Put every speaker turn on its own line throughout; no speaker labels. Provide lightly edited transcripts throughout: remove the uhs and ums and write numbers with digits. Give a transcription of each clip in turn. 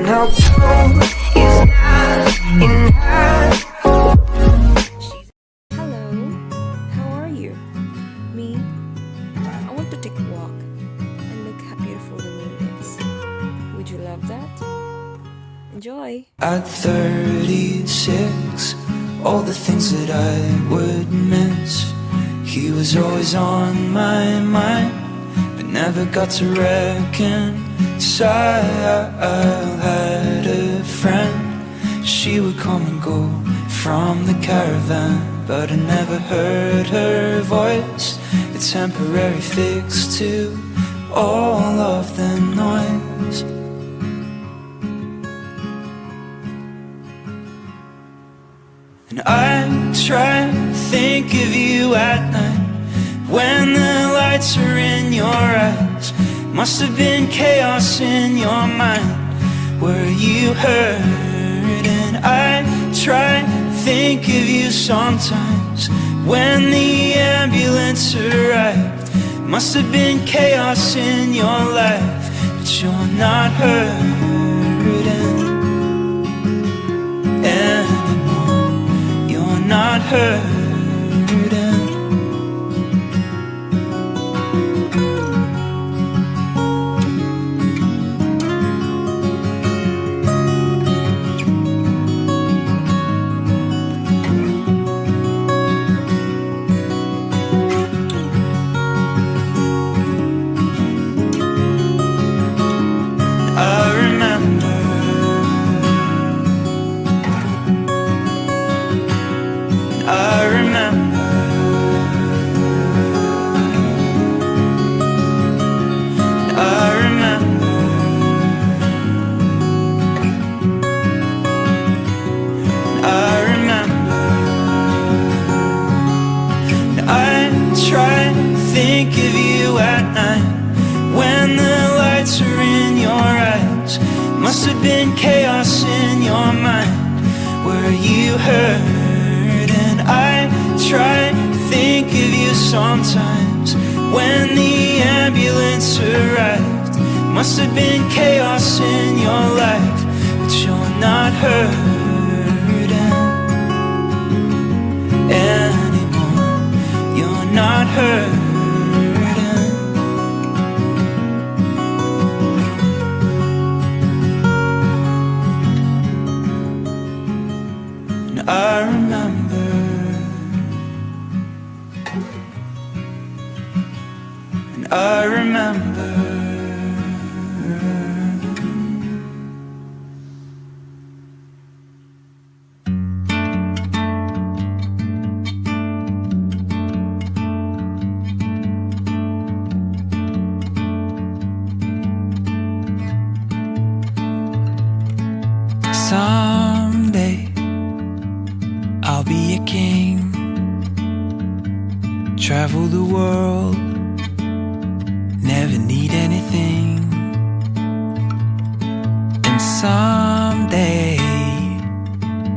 how cold is not enough.
Hello, how are you? Me? I want to take a walk and look how beautiful the moon is. Would you love that? Enjoy!
At 36, all the things that I would miss, he was always on my mind, but never got to reconcile. Had a friend, she would come and go from the caravan, but I never heard her voice. A temporary fix to all of the noise. And I try to think of you at night when the lights are in your eyes. Must have been chaos in your mind. Were you hurt? And I try to think of you sometimes when the ambulance arrived. Must have been chaos in your life, but you're not hurting anymore. You're not hurting. Think of you at night when the lights are in your eyes. Must have been chaos in your mind. Were you hurt? And I try to think of you sometimes when the ambulance arrived. Must have been chaos in your life, but you're not hurting anymore. You're not hurting. I remember, and I remember. Someday I'll be a king, travel the world, never need anything. And someday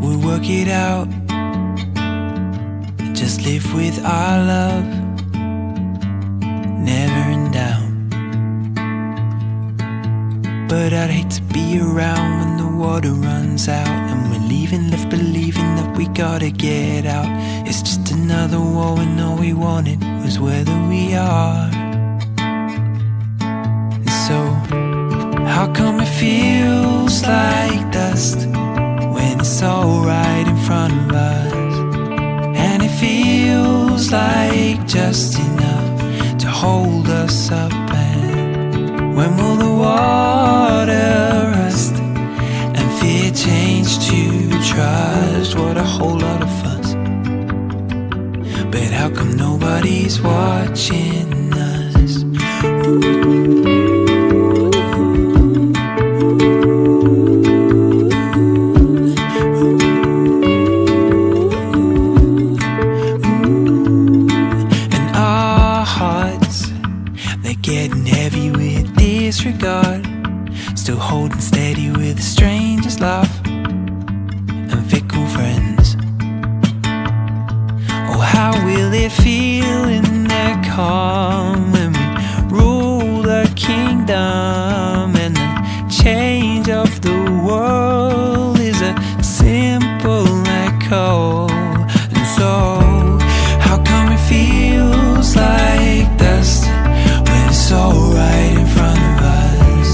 we'll work it out, just live with our love, never in doubt. But I'd hate to be around when the water runs out and we're leaving, left believing that we gotta get out. It's just another war when all we wanted was whether we are. And so, how come it feels like dust when it's all right in front of us? And it feels like just enough to hold us up. And when will the water rust and fear change to trust? What a whole lot of fuss. But how come nobody's watching us? And our hearts, they're getting heavy with disregard, still holding steady with a stranger's laugh and fickle friends. Oh, how will it feel in their calm when we rule the kingdom and the change of the world is a simple echo. And so, how come it feels like dust when it's all right in front of us?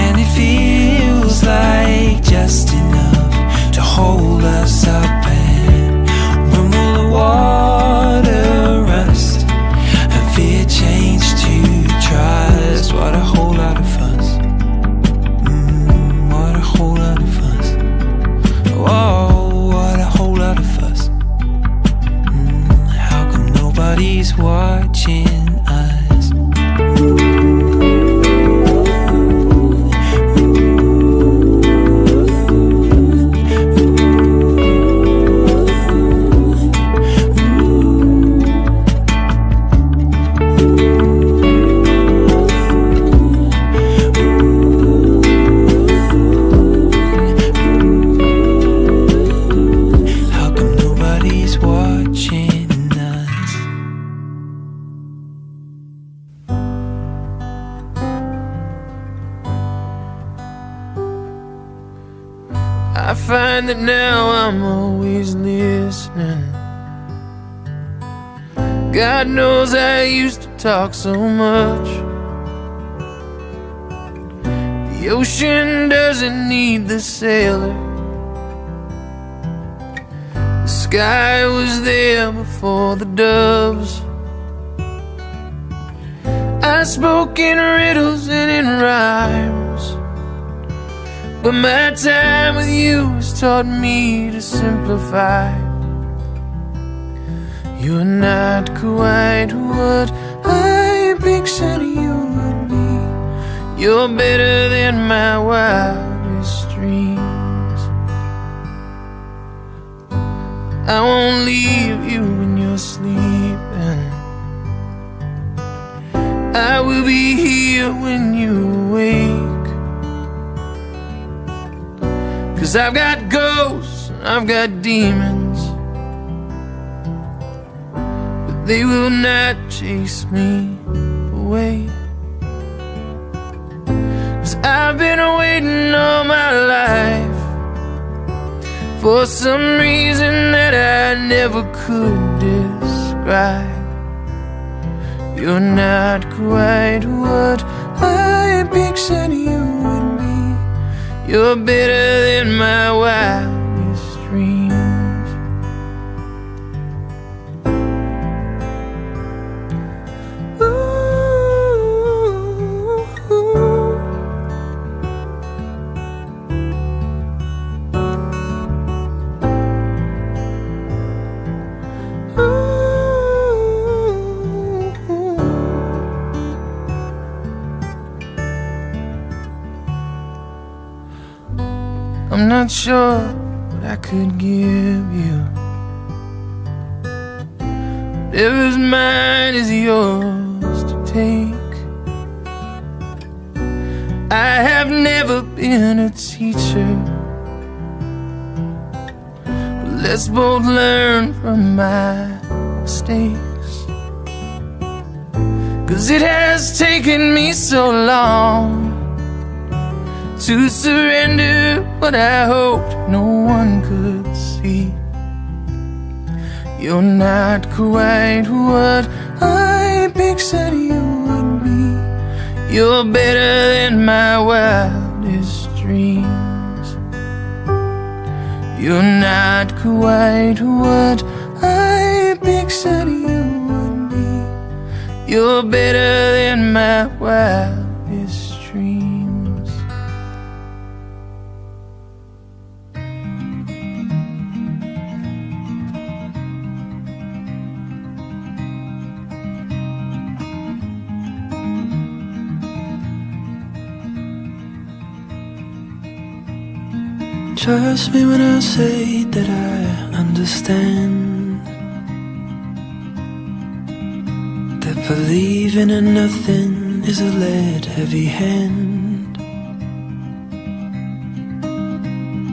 And it feels like just enough to hold us up. And when will the water rust and fear change to trust? What a whole lot of fuss. What a whole lot of fuss. Whoa, what a whole lot of fuss. How come nobody's watching us?
I find that now I'm always listening. God knows I used to talk so much. The ocean doesn't need the sailor. The sky was there before the doves. I spoke in riddles and in rhymes, but my time with you has taught me to simplify. You're not quite what I pictured you would be. You're better than my wildest dreams. I won't leave you when you're sleeping. I will be here when you awake. 'Cause I've got ghosts, I've got demons, but they will not chase me away. 'Cause I've been waiting all my life for some reason that I never could describe. You're not quite what I pictured you would be. You're better than my wildest dreams. I'm not sure what I could give you. Whatever's mine is yours to take. I have never been a teacher, but let's both learn from my mistakes. 'Cause it has taken me so long to surrender what I hoped no one could see. You're not quite what I pictured you would be. You're better than my wildest dreams. You're not quite what I pictured you would be. You're better than my wildest dreams.
Trust me when I say that I understand that believing in nothing is a lead-heavy hand,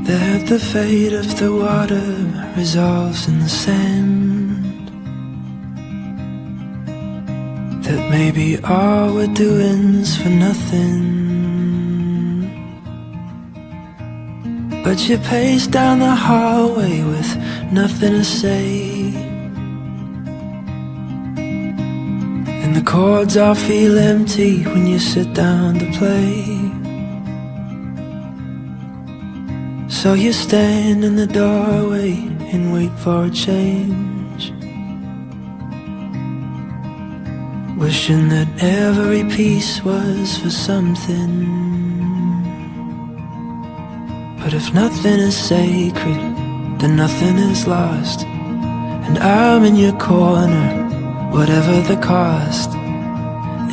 that the fate of the water resolves in the sand, that maybe all we're doing's for nothing. but you pace down the hallway with nothing to say. And the chords all feel empty when you sit down to play. So you stand in the doorway and wait for a change, wishing that every piece was for something. But if nothing is sacred, then nothing is lost. And I'm in your corner, whatever the cost.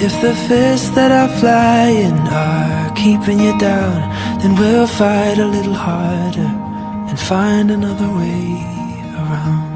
If the fists that are flying are keeping you down, then we'll fight a little harder and find another way around.